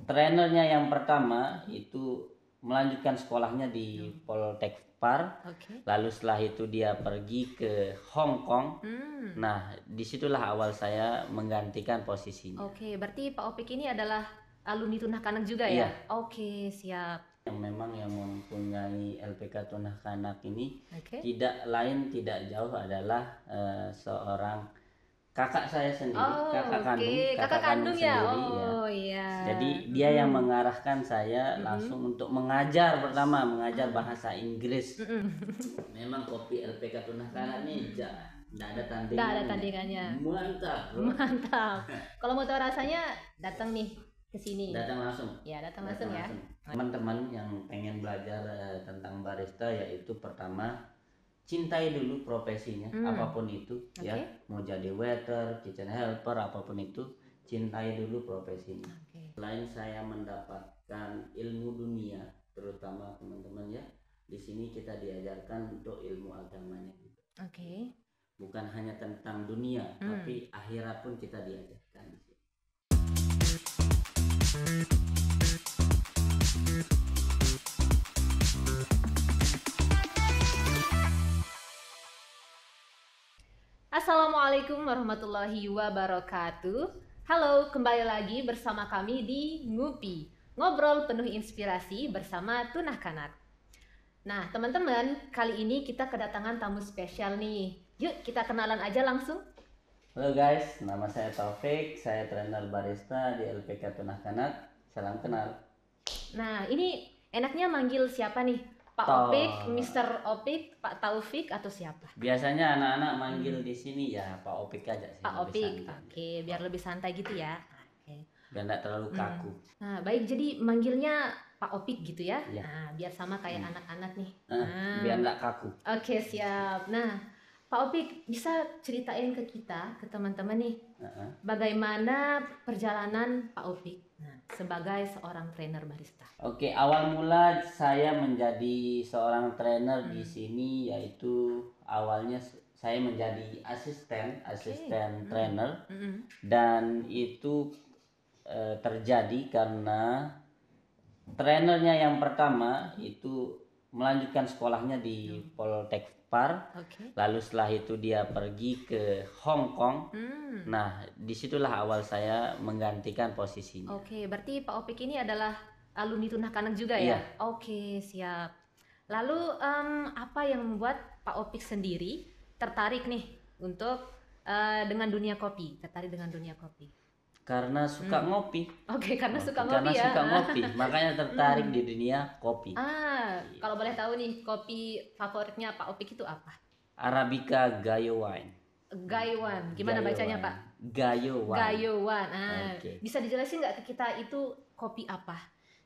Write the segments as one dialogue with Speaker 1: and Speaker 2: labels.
Speaker 1: Trainernya yang pertama itu melanjutkan sekolahnya di Poltek Par.
Speaker 2: Oke.
Speaker 1: Lalu setelah itu dia pergi ke Hong Kong. Nah, disitulah awal saya menggantikan posisinya.
Speaker 2: Oke, berarti Pak Opik ini adalah alumni Tunah Kanak juga
Speaker 1: Iya.
Speaker 2: ya? Oke, siap.
Speaker 1: Yang memang yang mempunyai LPK Tunah Kanak ini
Speaker 2: Oke.
Speaker 1: tidak lain tidak jauh adalah seorang kakak saya sendiri,
Speaker 2: Oh, kakak kandung ya?
Speaker 1: sendiri ya.
Speaker 2: Oh iya.
Speaker 1: Jadi dia yang mengarahkan saya langsung untuk mengajar, pertama mengajar bahasa Inggris. Memang kopi LPK Tunah Kanak ini tidak ada tandingannya.
Speaker 2: Nggak ada tandingannya.
Speaker 1: Mantap, bro.
Speaker 2: Mantap. Kalau mau tahu rasanya, datang nih ke sini.
Speaker 1: Datang langsung.
Speaker 2: Ya, datang langsung ya.
Speaker 1: Teman-teman yang pengen belajar tentang barista, yaitu pertama cintai dulu profesinya, apapun itu ya. Mau jadi waiter, kitchen helper, apapun itu, cintai dulu profesinya. Selain saya mendapatkan ilmu dunia, terutama teman-teman ya, di sini kita diajarkan untuk ilmu agamanya gitu. Bukan hanya tentang dunia, tapi akhirat pun kita diajarkan.
Speaker 2: Assalamualaikum warahmatullahi wabarakatuh. Halo, kembali lagi bersama kami di Ngupi, ngobrol penuh inspirasi bersama Tunah Kanak. Nah, teman-teman, kali ini kita kedatangan tamu spesial nih. Yuk, kita kenalan aja langsung.
Speaker 1: Halo guys, nama saya Taufik, saya trainer barista di LPK Tunah Kanak. Salam kenal.
Speaker 2: Nah, ini enaknya manggil siapa nih? Pak Opik, Mr. Opik, Pak Taufik, atau siapa?
Speaker 1: Biasanya anak-anak manggil di sini ya Pak Opik aja sih.
Speaker 2: Pak Opik, oke, biar lebih santai gitu ya. Oke.
Speaker 1: Biar nggak terlalu kaku.
Speaker 2: Nah, baik, jadi manggilnya Pak Opik gitu ya. Nah, biar sama kayak anak-anak nih.
Speaker 1: Biar nggak kaku.
Speaker 2: Oke, siap. Nah, Pak Opik bisa ceritain ke kita, ke teman-teman nih, bagaimana perjalanan Pak Opik sebagai seorang trainer barista.
Speaker 1: Oke, awal mula saya menjadi seorang trainer di sini, yaitu awalnya saya menjadi asisten trainer, dan itu terjadi karena trainernya yang pertama itu melanjutkan sekolahnya di Poltek Par. Lalu setelah itu dia pergi ke Hong Kong. Nah, disitulah awal saya menggantikan posisinya.
Speaker 2: Oke, berarti Pak Opik ini adalah alumni Tunah Kanak juga ya? Oke, siap. Lalu apa yang membuat Pak Opik sendiri tertarik nih untuk dengan dunia kopi,
Speaker 1: Karena suka ngopi.
Speaker 2: Oke, karena suka
Speaker 1: Karena
Speaker 2: ngopi ya.
Speaker 1: suka ngopi, makanya tertarik di dunia kopi.
Speaker 2: Kalau boleh tahu nih, kopi favoritnya Pak Opik itu apa?
Speaker 1: Arabica Gayo Wine.
Speaker 2: Gaywan, gimana bacanya Pak?
Speaker 1: Gayo Wine.
Speaker 2: Gaywan. Bisa dijelasin nggak ke kita itu kopi apa?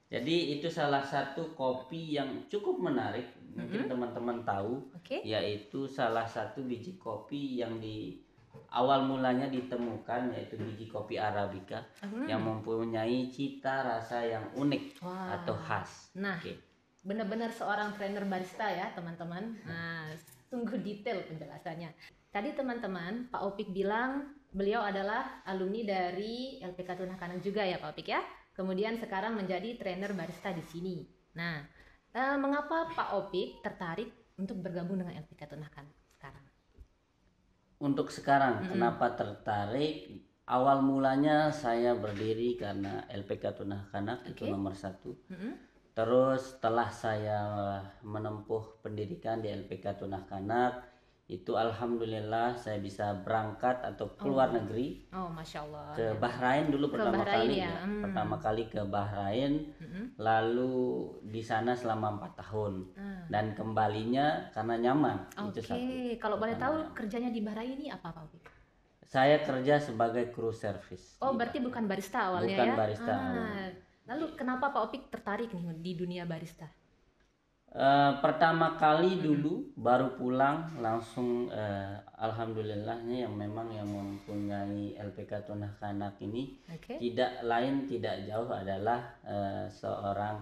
Speaker 1: Jadi itu salah satu kopi yang cukup menarik, mungkin teman-teman tahu, yaitu salah satu biji kopi yang di awal mulanya ditemukan, yaitu biji kopi Arabica yang mempunyai cita rasa yang unik atau khas.
Speaker 2: Nah, benar-benar seorang trainer barista ya teman-teman. Nah, sungguh detail penjelasannya. Tadi teman-teman, Pak Opik bilang beliau adalah alumni dari LPK Tunah Kanak juga ya Pak Opik ya. Kemudian sekarang menjadi trainer barista di sini. Nah, mengapa Pak Opik tertarik untuk bergabung dengan LPK Tunah Kanak sekarang?
Speaker 1: Untuk sekarang, kenapa tertarik? Awal mulanya saya berdiri karena LPK Tunah Kanak itu nomor 1. Terus setelah saya menempuh pendidikan di LPK Tunah Kanak, itu alhamdulillah saya bisa berangkat atau keluar negeri.
Speaker 2: Masya Allah.
Speaker 1: Ke Bahrain dulu pertama kali ya. Pertama kali ke Bahrain, lalu di sana selama 4 tahun. Dan kembalinya karena nyaman. Itu satu.
Speaker 2: Kalau boleh tahu kerjanya di Bahrain ini apa Pak Opik?
Speaker 1: Saya kerja sebagai kru service.
Speaker 2: Berarti bukan barista awalnya ya?
Speaker 1: Bukan barista.
Speaker 2: Lalu kenapa Pak Opik tertarik nih di dunia barista?
Speaker 1: Pertama kali dulu baru pulang langsung alhamdulillahnya yang memang yang mempunyai LPK Tunah Kanak ini tidak lain tidak jauh adalah seorang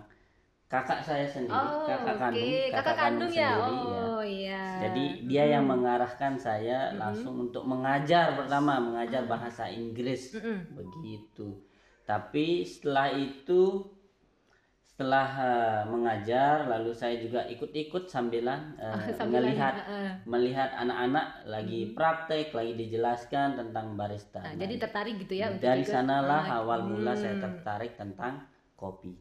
Speaker 1: kakak saya sendiri, kakak kandung
Speaker 2: ya.
Speaker 1: sendiri ya. Jadi dia yang mengarahkan saya langsung untuk mengajar, pertama mengajar bahasa Inggris begitu. Tapi setelah itu, setelah mengajar, lalu saya juga ikut-ikut sambilan
Speaker 2: Sambilan,
Speaker 1: melihat anak-anak lagi praktek, lagi dijelaskan tentang barista.
Speaker 2: Nah,
Speaker 1: Nah,
Speaker 2: jadi tertarik gitu ya untuk
Speaker 1: dari
Speaker 2: ikut.
Speaker 1: sanalah awal mula saya tertarik tentang kopi.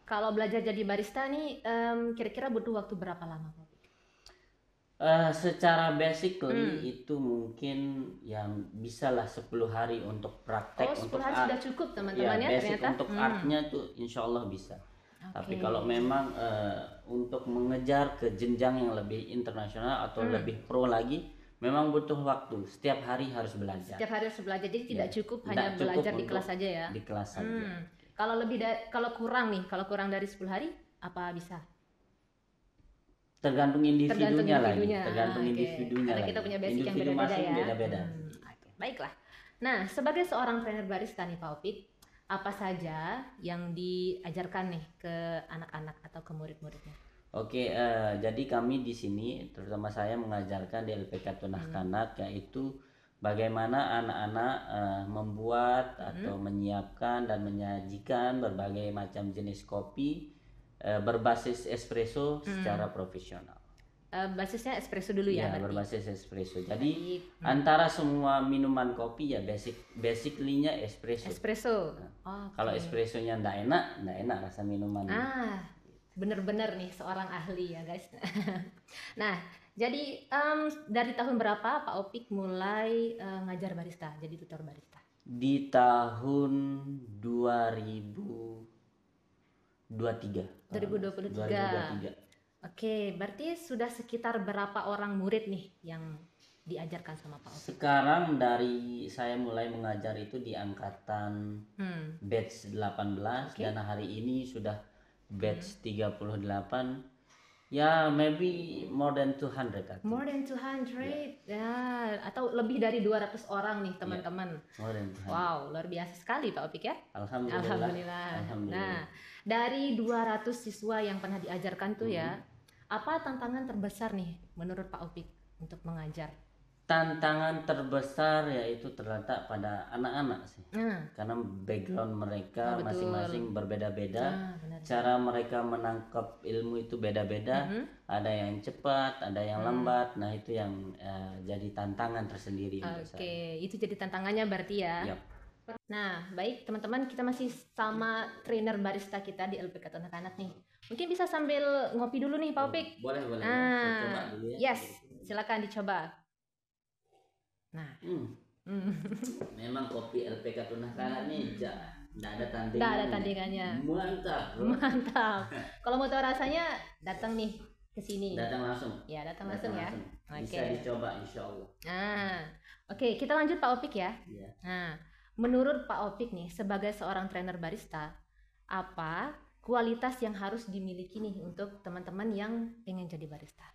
Speaker 2: Kalau belajar jadi barista nih, kira-kira butuh waktu berapa lama, Pak?
Speaker 1: Secara basically itu mungkin yang bisalah 10 hari untuk praktek,
Speaker 2: 10
Speaker 1: untuk
Speaker 2: hari sudah cukup teman-teman ya
Speaker 1: basic
Speaker 2: ternyata.
Speaker 1: untuk artnya tuh insya Allah bisa. Tapi
Speaker 2: Oke.
Speaker 1: kalau memang untuk mengejar ke jenjang yang lebih internasional atau lebih pro lagi, memang butuh waktu. Setiap hari harus belajar.
Speaker 2: Setiap hari harus belajar, jadi tidak cukup
Speaker 1: Tidak
Speaker 2: hanya
Speaker 1: cukup
Speaker 2: belajar di
Speaker 1: untuk
Speaker 2: kelas saja ya.
Speaker 1: Di kelas saja.
Speaker 2: Kalau kalau kurang dari 10 hari apa bisa?
Speaker 1: Tergantung individunya lagi.
Speaker 2: Oke.
Speaker 1: Individunya
Speaker 2: Karena
Speaker 1: lagi.
Speaker 2: kita punya basic yang
Speaker 1: Individu
Speaker 2: beda-beda
Speaker 1: masing
Speaker 2: ya.
Speaker 1: beda-beda.
Speaker 2: Oke, baiklah. Nah, sebagai seorang trainer barista nih Pak Opik, apa saja yang diajarkan nih ke anak-anak atau ke murid-muridnya?
Speaker 1: Oke, jadi kami di sini, terutama saya mengajarkan di LPK Tunah Kanak, yaitu bagaimana anak-anak membuat atau menyiapkan dan menyajikan berbagai macam jenis kopi berbasis espresso secara profesional.
Speaker 2: Basisnya espresso dulu ya, berarti?
Speaker 1: Berbasis espresso. Jadi antara semua minuman kopi ya basically-nya espresso.
Speaker 2: Espresso.
Speaker 1: Kalau espressonya ndak enak rasa minumannya.
Speaker 2: Bener-bener nih seorang ahli ya guys. Nah, jadi dari tahun berapa Pak Opik mulai ngajar barista, jadi tutor barista?
Speaker 1: Di tahun 2023.
Speaker 2: 2023. Oke, berarti sudah sekitar berapa orang murid nih yang diajarkan sama Pak Opik?
Speaker 1: Sekarang dari saya mulai mengajar itu di angkatan batch 18 dan hari ini sudah batch 38. Ya, maybe more than 200.
Speaker 2: More than 200 ya, atau lebih dari 200 orang nih teman-teman.
Speaker 1: More than 200.
Speaker 2: Wow, luar biasa sekali Pak Opik ya.
Speaker 1: Alhamdulillah.
Speaker 2: Nah, dari 200 siswa yang pernah diajarkan tuh ya, apa tantangan terbesar nih menurut Pak Opik untuk mengajar?
Speaker 1: Tantangan terbesar yaitu terletak pada anak-anak sih. Karena background mereka masing-masing berbeda-beda. Cara mereka menangkap ilmu itu beda-beda. Ada yang cepat, ada yang lambat. Nah, itu yang jadi tantangan tersendiri untuk saya.
Speaker 2: Oke, itu jadi tantangannya berarti ya.
Speaker 1: Yap.
Speaker 2: Nah, baik teman-teman, kita masih sama trainer barista kita di LPK Tunah Kanak nih. Mungkin bisa sambil ngopi dulu nih Pak Opik.
Speaker 1: Boleh. Saya coba dulu ya.
Speaker 2: Yes, silakan dicoba. Nah,
Speaker 1: memang kopi LPK Tunah Kanak nih nggak ada tandingannya.
Speaker 2: Nggak ada tandingannya.
Speaker 1: Mantap.
Speaker 2: Mantap. Kalau mau tahu rasanya, datang nih ke sini.
Speaker 1: Datang langsung.
Speaker 2: Ya, datang langsung ya.
Speaker 1: Bisa dicoba insya Allah.
Speaker 2: Oke, kita lanjut Pak Opik ya.
Speaker 1: Iya.
Speaker 2: Nah, menurut Pak Opik nih, sebagai seorang trainer barista, apa kualitas yang harus dimiliki nih untuk teman-teman yang pengen jadi barista?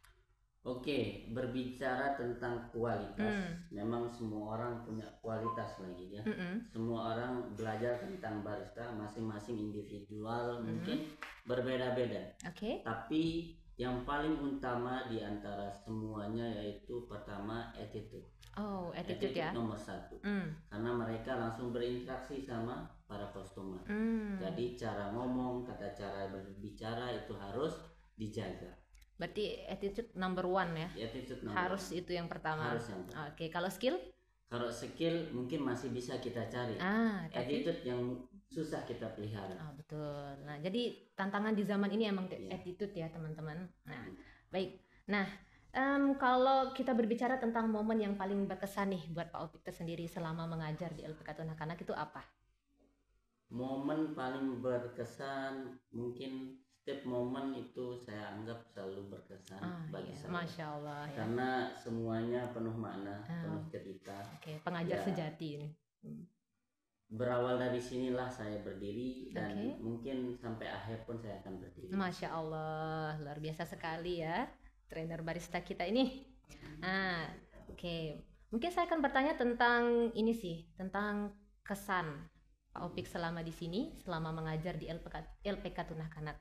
Speaker 1: Oke, berbicara tentang kualitas, memang semua orang punya kualitas lagi ya. Semua orang belajar tentang barista masing-masing individual, mungkin berbeda-beda.
Speaker 2: Oke.
Speaker 1: Tapi yang paling utama di antara semuanya yaitu pertama attitude.
Speaker 2: Oh, attitude ya.
Speaker 1: Nomor 1. Karena mereka langsung berinteraksi sama para customer. Jadi cara ngomong, cara berbicara itu harus dijaga.
Speaker 2: Berarti attitude number 1 ya. Harus itu yang pertama. Oke, kalau skill?
Speaker 1: Kalau skill mungkin masih bisa kita cari. Attitude yang susah kita pelihara.
Speaker 2: Betul. Nah, jadi tantangan di zaman ini emang attitude ya teman-teman. Nah, baik. Nah, kalau kita berbicara tentang momen yang paling berkesan nih buat Pak Opik sendiri selama mengajar di LPK Tunah Kanak itu apa?
Speaker 1: Momen paling berkesan mungkin setiap momen itu saya anggap selalu berkesan bagi saya.
Speaker 2: Masya Allah ya.
Speaker 1: Karena semuanya penuh makna, penuh cerita.
Speaker 2: Oke, pengajar sejati ini.
Speaker 1: Berawal dari sinilah saya berdiri dan mungkin sampai akhir pun saya akan berdiri.
Speaker 2: Masya Allah, luar biasa sekali ya trainer barista kita ini. Mungkin saya akan bertanya tentang ini sih, tentang kesan Pak Opik selama di sini, selama mengajar di LPK Tunah Kanak.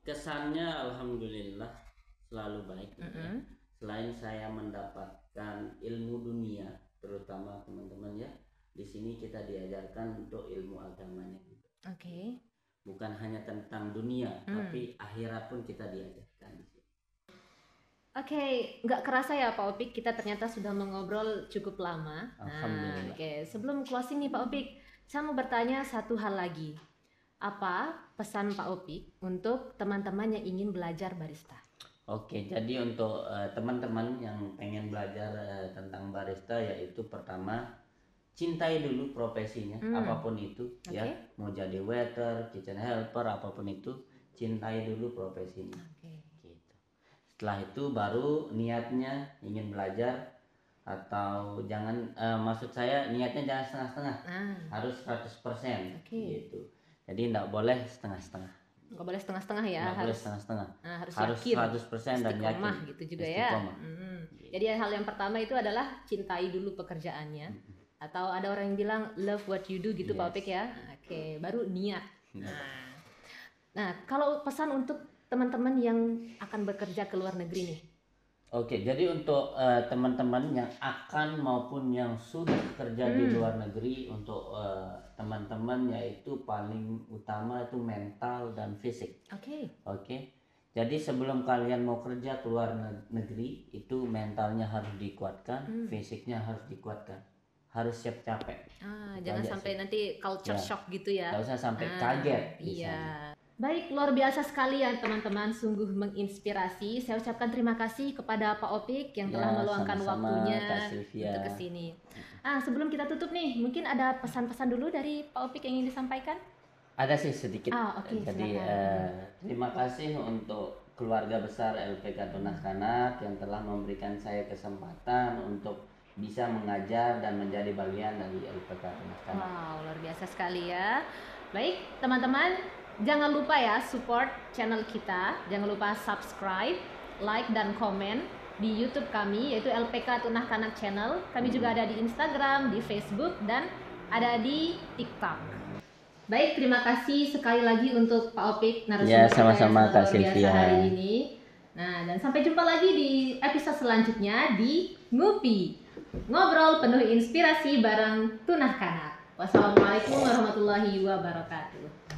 Speaker 1: Kesannya alhamdulillah selalu baik. Selain saya mendapatkan ilmu dunia, terutama teman-teman ya, di sini kita diajarkan untuk ilmu agamanya.
Speaker 2: Oke.
Speaker 1: Bukan hanya tentang dunia, tapi akhirat pun kita diajarkan.
Speaker 2: Oke, nggak kerasa ya Pak Opik, kita ternyata sudah mengobrol cukup lama.
Speaker 1: Alhamdulillah.
Speaker 2: Oke, sebelum closing nih Pak Opik, saya mau bertanya satu hal lagi. Apa pesan Pak Opik untuk teman-teman yang ingin belajar barista?
Speaker 1: Oke, jadi untuk teman-teman yang pengen belajar tentang barista, yaitu pertama cintai dulu profesinya, apapun itu, ya, mau jadi waiter, kitchen helper, apapun itu, cintai dulu profesinya. Gitu. Setelah itu baru niatnya ingin belajar, atau jangan, maksud saya niatnya jangan setengah-setengah, harus 100%, gitu. Jadi tidak boleh setengah-setengah.
Speaker 2: Nggak boleh setengah-setengah ya,
Speaker 1: Nggak boleh setengah-setengah.
Speaker 2: harus yakin,
Speaker 1: 100% dan yakin.
Speaker 2: istiqomah gitu juga ya. Jadi hal yang pertama itu adalah cintai dulu pekerjaannya. Atau ada orang yang bilang love what you do gitu Pak Opik ya. Oke, baru niat. Nah, kalau pesan untuk teman-teman yang akan bekerja ke luar negeri nih.
Speaker 1: Oke, jadi untuk teman-teman yang akan maupun yang sudah kerja di luar negeri, untuk teman-teman yaitu paling utama itu mental dan fisik. Oke. Jadi sebelum kalian mau kerja ke luar negeri, itu mentalnya harus dikuatkan, fisiknya harus dikuatkan. Harus siap capek.
Speaker 2: Jangan sampai nanti culture shock gitu ya.
Speaker 1: Nggak usah sampai kaget.
Speaker 2: Iya. Baik, luar biasa sekali ya teman-teman, sungguh menginspirasi. Saya ucapkan terima kasih kepada Pak Opik yang telah meluangkan waktunya untuk kesini. Sebelum kita tutup nih, mungkin ada pesan-pesan dulu dari Pak Opik yang ingin disampaikan?
Speaker 1: Ada sih sedikit.
Speaker 2: Jadi
Speaker 1: terima kasih untuk keluarga besar LPK Tunah Kanak yang telah memberikan saya kesempatan untuk bisa mengajar dan menjadi bagian dari LPK Tunah Kanak.
Speaker 2: Wow, luar biasa sekali ya. Baik, teman-teman, jangan lupa ya support channel kita. Jangan lupa subscribe, like, dan komen di YouTube kami, yaitu LPK Tunah Kanak Channel. Kami juga ada di Instagram, di Facebook, dan ada di TikTok. Baik, terima kasih sekali lagi untuk Pak Opik narasumber kita
Speaker 1: sama-sama,
Speaker 2: yang
Speaker 1: Kak
Speaker 2: luar biasa
Speaker 1: Sylvia.
Speaker 2: hari ini. Nah, dan sampai jumpa lagi di episode selanjutnya di Ngupi, ngobrol penuh inspirasi bareng Tunah Kanak. Wassalamualaikum warahmatullahi wabarakatuh.